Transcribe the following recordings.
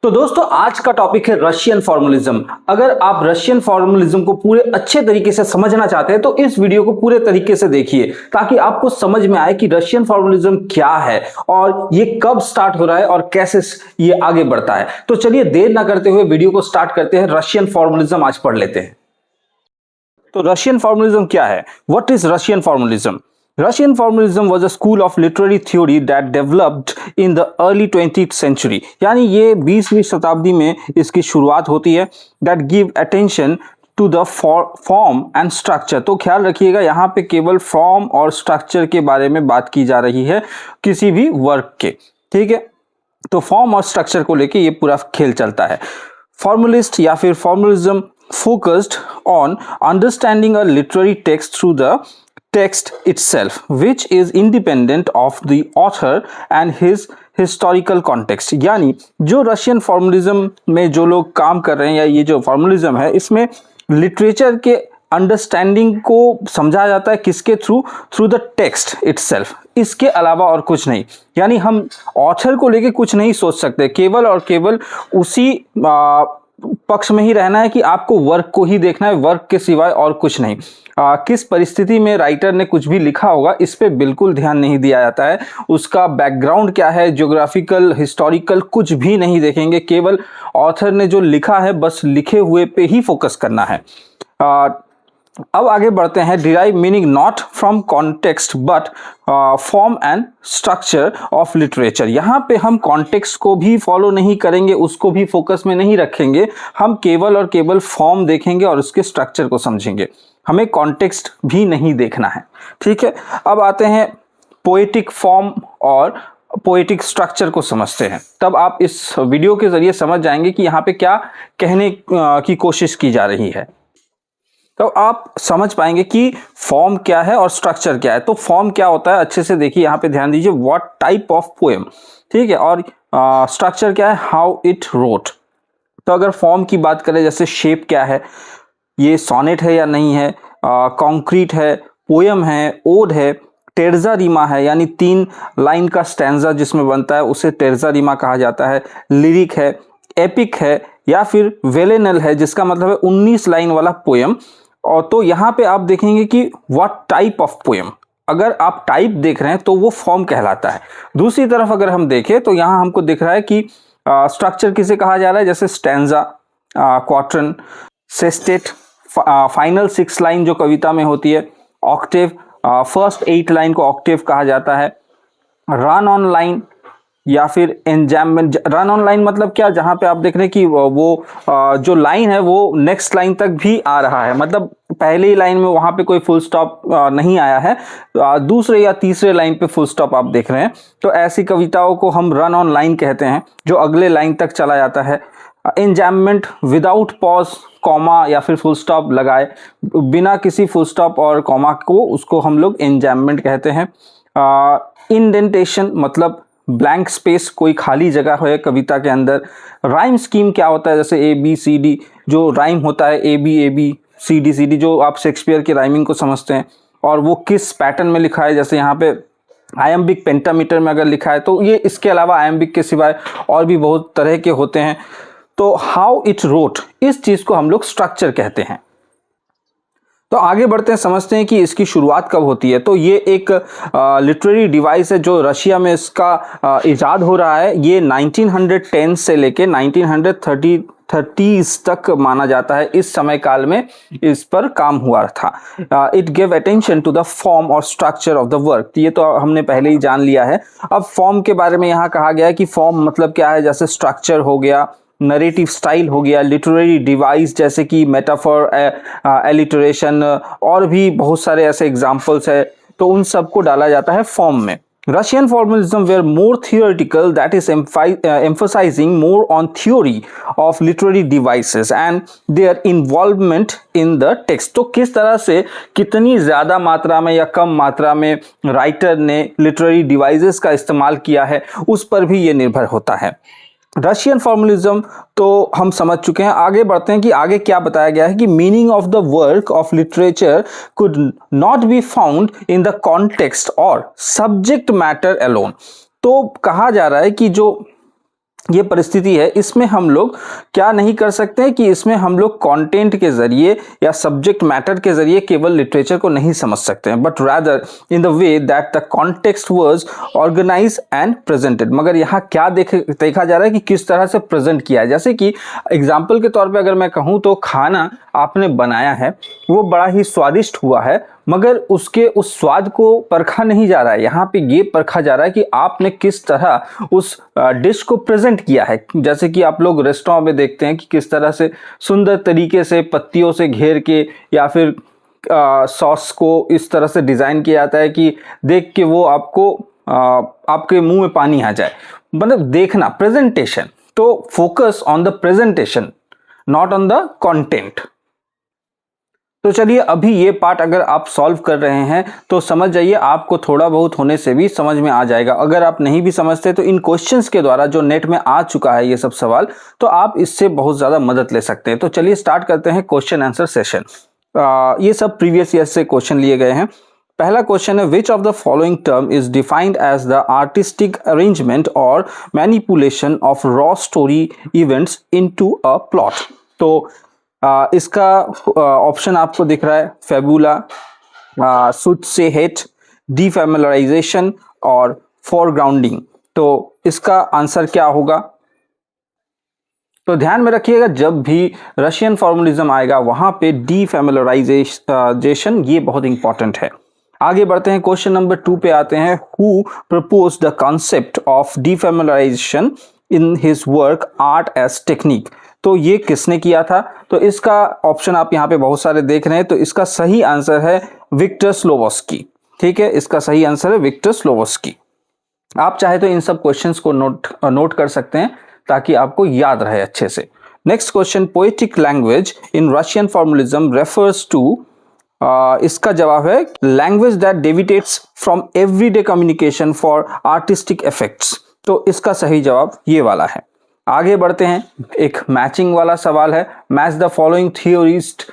तो दोस्तों आज का टॉपिक है रशियन फॉर्मलिज्म। अगर आप रशियन फॉर्मलिज्म को पूरे अच्छे तरीके से समझना चाहते हैं तो इस वीडियो को पूरे तरीके से देखिए ताकि आपको समझ में आए कि रशियन फॉर्मलिज्म क्या है और ये कब स्टार्ट हो रहा है और कैसे ये आगे बढ़ता है। तो चलिए देर ना करते हुए वीडियो को स्टार्ट करते हैं। रशियन फॉर्मलिज्म आज पढ़ लेते हैं। तो रशियन फॉर्मलिज्म क्या है? What is Russian formalism? Russian formalism was a school of literary theory that developed in the early 20th century। यानी ये 20वीं शताब्दी में इसकी शुरुआत होती है। That give attention to the form and structure। तो ख्याल रखिएगा यहाँ पे केवल फॉर्म और स्ट्रक्चर के बारे में बात की जा रही है किसी भी वर्क के, ठीक है। तो फॉर्म और स्ट्रक्चर को लेके ये पूरा खेल चलता है। फॉर्मलिस्ट या फिर formalism focused on understanding a literary text through the text itself, which is independent of the author and his historical context। यानी जो रशियन फॉर्मलिज्म में जो लोग काम कर रहे हैं या ये जो फॉर्मलिज्म है इसमें लिटरेचर के अंडरस्टैंडिंग को समझा जाता है किसके थ्रू द टेक्स्ट इटसेल्फ, इसके अलावा और कुछ नहीं। यानी हम ऑथर को लेके कुछ नहीं सोच सकते, केवल और केवल उसी पक्ष में ही रहना है कि आपको वर्क को ही देखना है, वर्क के सिवाय और कुछ नहीं। किस परिस्थिति में राइटर ने कुछ भी लिखा होगा इस पे बिल्कुल ध्यान नहीं दिया जाता है। उसका बैकग्राउंड क्या है, ज्योग्राफिकल, हिस्टोरिकल, कुछ भी नहीं देखेंगे। केवल ऑथर ने जो लिखा है बस लिखे हुए पे ही फोकस करना है। अब आगे बढ़ते हैं। Derive meaning not from context but form and structure of literature. यहाँ पे हम कॉन्टेक्स्ट को भी फॉलो नहीं करेंगे, उसको भी फोकस में नहीं रखेंगे। हम केवल और केवल फॉर्म देखेंगे और उसके स्ट्रक्चर को समझेंगे। हमें कॉन्टेक्स्ट भी नहीं देखना है, ठीक है। अब आते हैं पोएटिक फॉर्म और पोएटिक स्ट्रक्चर को समझते हैं। तब आप इस वीडियो के जरिए समझ जाएंगे कि यहाँ पे क्या कहने की कोशिश की जा रही है। तो आप समझ पाएंगे कि फॉर्म क्या है और स्ट्रक्चर क्या है। तो फॉर्म क्या होता है अच्छे से देखिए, यहाँ पे ध्यान दीजिए, व्हाट टाइप ऑफ पोएम, ठीक है। और स्ट्रक्चर क्या है, हाउ इट रोट। तो अगर फॉर्म की बात करें जैसे शेप क्या है, ये सोनेट है या नहीं है, कॉन्क्रीट है, पोएम है, ओड है, टेर्जा रीमा है यानी 3 लाइन का स्टैंजा जिसमें बनता है उसे टेर्जा रीमा कहा जाता है, लिरिक है, एपिक है या फिर वेलेनल है जिसका मतलब है 19 लाइन वाला पोएम। और तो यहाँ पे आप देखेंगे कि व्हाट टाइप ऑफ पोएम, अगर आप टाइप देख रहे हैं तो वो फॉर्म कहलाता है। दूसरी तरफ अगर हम देखें तो यहाँ हमको दिख रहा है कि स्ट्रक्चर किसे कहा जा रहा है, जैसे स्टैंजा, क्वार्टन, सेस्टेट, फाइनल 6 लाइन जो कविता में होती है, ऑक्टेव, फर्स्ट 8 लाइन को ऑक्टेव कहा जाता है, रन ऑन लाइन या फिर एंजाममेंट। रन ऑन लाइन मतलब क्या, जहां पे आप देख रहे हैं कि वो जो लाइन है वो नेक्स्ट लाइन तक भी आ रहा है, मतलब पहले ही लाइन में वहां पे कोई फुल स्टॉप नहीं आया है, दूसरे या तीसरे लाइन पे फुल स्टॉप आप देख रहे हैं। तो ऐसी कविताओं को हम रन ऑन लाइन कहते हैं जो अगले लाइन तक चला जाता है। एंजाममेंट विदाउट पॉज, कॉमा या फिर फुल स्टॉप लगाए, बिना किसी फुल स्टॉप और कॉमा को, उसको हम लोग एंजाममेंट कहते हैं। इंडेंटेशन मतलब ब्लैंक स्पेस, कोई खाली जगह है कविता के अंदर। राइम स्कीम क्या होता है, जैसे ABCD जो राइम होता है, AB CD जो आप शेक्सपियर की राइमिंग को समझते हैं, और वो किस पैटर्न में लिखा है, जैसे यहाँ पे आयम्बिक पेंटामीटर में अगर लिखा है तो ये, इसके अलावा आयम्बिक के सिवाय और भी बहुत तरह के होते हैं। तो हाउ इट रोट, इस चीज को हम लोग स्ट्रक्चर कहते हैं। तो आगे बढ़ते हैं, समझते हैं कि इसकी शुरुआत कब होती है। तो ये एक लिटरेरी डिवाइस है जो रशिया में इसका इजाद हो रहा है। ये 1910 से लेके 1930s तक माना जाता है। इस समय काल में इस पर काम हुआ था। It give attention to the form or structure of the work. ये तो हमने पहले ही जान लिया है। अब फॉर्म के बारे में यहाँ कहा गया है कि फॉर्म मतलब क्या है, जैसे स्ट्रक्चर हो गया, नरेटिव स्टाइल हो गया, लिटरेरी डिवाइस जैसे कि मेटाफर, एलिटरेशन और भी बहुत सारे ऐसे एग्जाम्पल्स है, तो उन सबको डाला जाता है फॉर्म में। Russian formalism were more theoretical, that is emphasizing more on theory of literary devices and their involvement in the text। तो किस तरह से, कितनी ज़्यादा मात्रा में या कम मात्रा में राइटर ने लिटरेरी डिवाइसेस का इस्तेमाल किया है उस पर भी ये निर्भर होता है। रशियन फॉर्मलिज्म तो हम समझ चुके हैं। आगे बढ़ते हैं कि आगे क्या बताया गया है कि meaning of the work of literature could not be found in the context और सब्जेक्ट मैटर अलोन। तो कहा जा रहा है कि जो ये परिस्थिति है, इसमें हम लोग क्या नहीं कर सकते हैं कि इसमें हम लोग कंटेंट के जरिए या सब्जेक्ट मैटर के जरिए केवल लिटरेचर को नहीं समझ सकते हैं, but rather in the way that the context was organize and presented. मगर यहाँ क्या देखा जा रहा है कि किस तरह से प्रेजेंट किया है। जैसे कि एग्जाम्पल के तौर पे अगर मैं कहूँ तो खाना आपने बनाया है, वो बड़ा ही स्वादिष्ट हुआ है, मगर उसके उस स्वाद को परखा नहीं जा रहा है। यहाँ पे ये परखा जा रहा है कि आपने किस तरह उस डिश को प्रेजेंट किया है। जैसे कि आप लोग रेस्टोरेंट में देखते हैं कि किस तरह से सुंदर तरीके से पत्तियों से घेर के या फिर सॉस को इस तरह से डिज़ाइन किया जाता है कि देख के वो आपको आपके मुंह में पानी आ जाए। मतलब देखना, प्रेजेंटेशन। तो focus on the presentation, not on the content. तो चलिए अभी ये पार्ट अगर आप सॉल्व कर रहे हैं तो समझ जाइए, आपको थोड़ा बहुत होने से भी समझ में आ जाएगा। अगर आप नहीं भी समझते तो इन क्वेश्चंस के द्वारा जो नेट में आ चुका है ये सब सवाल, तो आप इससे बहुत ज़्यादा मदद ले सकते हैं। तो चलिए स्टार्ट करते हैं क्वेश्चन आंसर सेशन। ये सब प्रीवियस ईयर से क्वेश्चन लिए गए हैं। पहला क्वेश्चन है, which of the following term is defined as the artistic arrangement और manipulation of raw story events into a plot. तो इसका ऑप्शन आपको दिख रहा है, फेबुला, सुटसेहेट, डीफैमिलियराइजेशन और फोरग्राउंडिंग। तो इसका आंसर क्या होगा? तो ध्यान में रखिएगा, जब भी रशियन फॉर्मुलिज्म आएगा वहां पे डीफैमिलियराइजेशन ये बहुत इंपॉर्टेंट है। आगे बढ़ते हैं, क्वेश्चन नंबर 2 पे आते हैं। Who propose the concept of defamiliarization in his work art as technique. तो ये किसने किया था? तो इसका ऑप्शन आप यहाँ पे बहुत सारे देख रहे हैं। तो इसका सही आंसर है विक्टर स्लोवोस्की। ठीक है, इसका सही आंसर है विक्टर स्लोवोस्की। आप चाहे तो इन सब क्वेश्चंस को नोट कर सकते हैं ताकि आपको याद रहे अच्छे से। Next question, poetic language in Russian formalism refers to, इसका जवाब है language that deviates from everyday communication for artistic effects. तो इसका सही जवाब ये वाला है। आगे बढ़ते हैं, एक मैचिंग वाला सवाल है, match the following theorist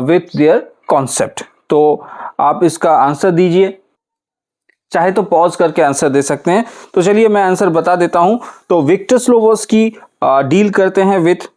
with their concept. तो आप इसका आंसर दीजिए, चाहे तो पॉज करके आंसर दे सकते हैं। तो चलिए मैं आंसर बता देता हूं। तो विक्टर स्लोवोस्की डील करते हैं विथ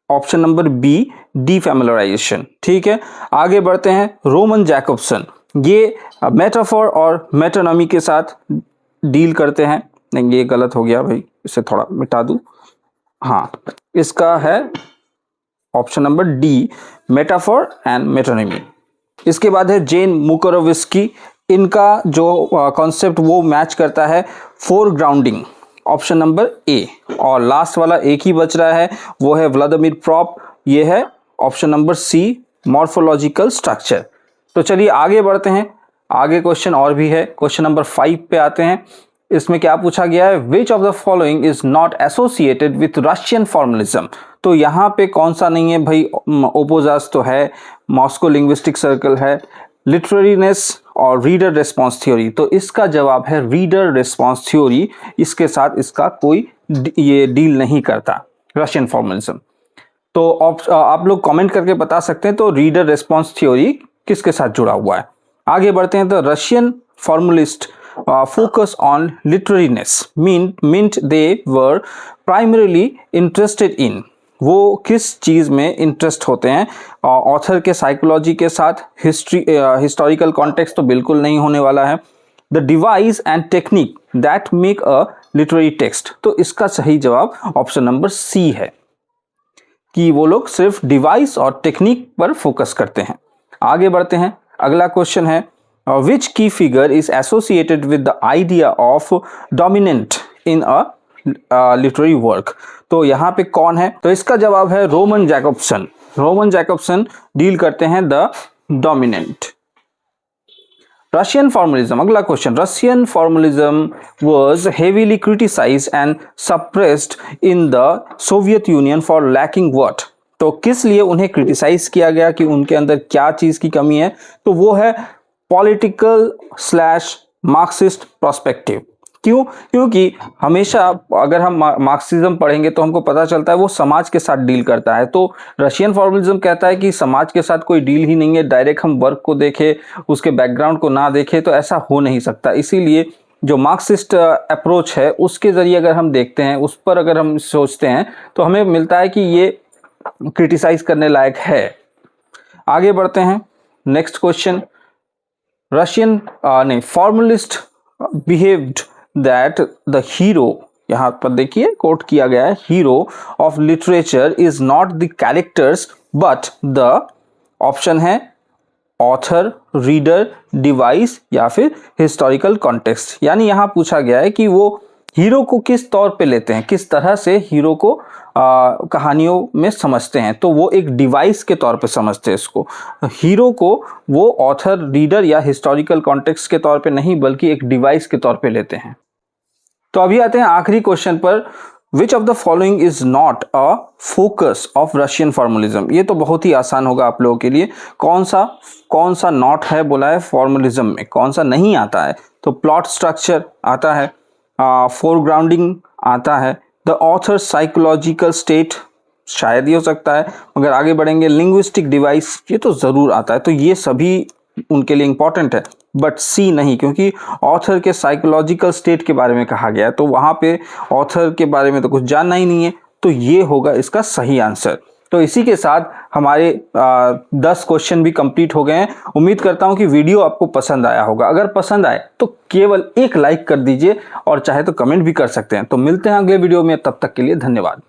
ऑप्शन नंबर बी, डीफैमिलियराइजेशन। ठीक है, आगे बढ़ते हैं, रोमन जैकबसन, ये मेटाफोर और मेटोनॉमी के साथ डील करते हैं। नहीं, ये गलत हो गया भाई, इसे थोड़ा मिटा दूं। हाँ, इसका है option number D, metaphor and metonymy. इसके बाद है जेन मुकरोविस्की, इनका जो कॉन्सेप्ट वो मैच करता है फोरग्राउंडिंग, ऑप्शन नंबर ए। और लास्ट वाला एक ही बच रहा है, वो है व्लादिमीर प्रॉप, ये है option number C, morphological structure. तो चलिए आगे बढ़ते हैं, आगे क्वेश्चन और भी है। क्वेश्चन नंबर 5 पे आते हैं। इसमें क्या पूछा गया है, which of the following is not associated with Russian formalism. तो यहाँ पे कौन सा नहीं है भाई? ओपोजास तो है, मॉस्को लिंग्विस्टिक सर्कल है, लिटरेरीनेस और रीडर रिस्पॉन्स थ्योरी। तो इसका जवाब है रीडर रिस्पॉन्स थ्योरी। इसके साथ इसका कोई ये डील नहीं करता रशियन फॉर्मुलिज्म। तो आप लोग कमेंट करके बता सकते हैं तो रीडर रिस्पॉन्स थ्योरी किसके साथ जुड़ा हुआ है। आगे बढ़ते हैं, तो Russian फॉर्मुलिस्ट focus on literariness meant they were primarily interested in, वो किस चीज़ में इंटरेस्ट होते हैं? ऑथर के साइकोलॉजी के साथ, हिस्टोरिकल कॉन्टेक्स्ट तो बिल्कुल नहीं होने वाला है, the device and technique that make a literary text. तो इसका सही जवाब ऑप्शन नंबर सी है कि वो लोग सिर्फ डिवाइस और टेक्निक पर फोकस करते हैं। आगे बढ़ते हैं, अगला क्वेश्चन है, which key figure is associated with the idea of dominant in a literary work। तो यहाँ पे कौन है? तो इसका जवाब है Roman Jakobson. Roman Jakobson deal करते हैं द डोमिनेंट। रशियन फॉर्मुलिज्म, अगला question, Russian formalism was heavily criticized and suppressed in the Soviet Union for lacking what। तो किस लिए उन्हें क्रिटिसाइज किया गया, कि उनके अंदर क्या चीज की कमी है? तो वो है पॉलिटिकल स्लैश मार्क्सिस्ट पर्सपेक्टिव। क्यों? क्योंकि हमेशा अगर हम मार्क्सिज्म पढ़ेंगे तो हमको पता चलता है वो समाज के साथ डील करता है। तो रशियन फॉर्मुलिज्म कहता है कि समाज के साथ कोई डील ही नहीं है, डायरेक्ट हम वर्क को देखें, उसके बैकग्राउंड को ना देखें तो ऐसा हो नहीं सकता। इसीलिए जो मार्क्सिस्ट अप्रोच है उसके जरिए अगर हम देखते हैं, उस पर अगर हम सोचते हैं तो हमें मिलता है कि ये क्रिटिसाइज करने लायक है। आगे बढ़ते हैं। Next question, Russian formalist behaved that the hero, यहां पर देखिए कोट किया गया है, hero of literature is not the characters but the, option है ऑथर, रीडर, डिवाइस या फिर हिस्टोरिकल कॉन्टेक्स्ट। यानी यहां पूछा गया है कि वो हीरो को किस तौर पे लेते हैं, किस तरह से हीरो को कहानियों में समझते हैं। तो वो एक डिवाइस के तौर पे समझते हैं इसको, हीरो को वो ऑथर, रीडर या हिस्टोरिकल कॉन्टेक्स्ट के तौर पे नहीं बल्कि एक डिवाइस के तौर पे लेते हैं। तो अभी आते हैं आखिरी क्वेश्चन पर, विच of the following is not a focus of Russian formalism. ये तो बहुत ही आसान होगा आप लोगों के लिए। कौन सा नॉट है बोला है फॉर्मलिज्म में, कौन सा नहीं आता है। तो प्लॉट स्ट्रक्चर आता है, फोरग्राउंडिंग आता है, द ऑथर साइकोलॉजिकल स्टेट शायद ही हो सकता है, मगर आगे बढ़ेंगे, लिंग्विस्टिक डिवाइस ये तो जरूर आता है। तो ये सभी उनके लिए इंपॉर्टेंट है, बट सी नहीं, क्योंकि ऑथर के साइकोलॉजिकल स्टेट के बारे में कहा गया है, तो वहां पे ऑथर के बारे में तो कुछ जानना ही नहीं है। तो ये होगा इसका सही आंसर। तो इसी के साथ हमारे 10 क्वेश्चन भी कंप्लीट हो गए हैं। उम्मीद करता हूं कि वीडियो आपको पसंद आया होगा। अगर पसंद आए तो केवल एक लाइक कर दीजिए और चाहे तो कमेंट भी कर सकते हैं। तो मिलते हैं अगले वीडियो में, तब तक के लिए धन्यवाद।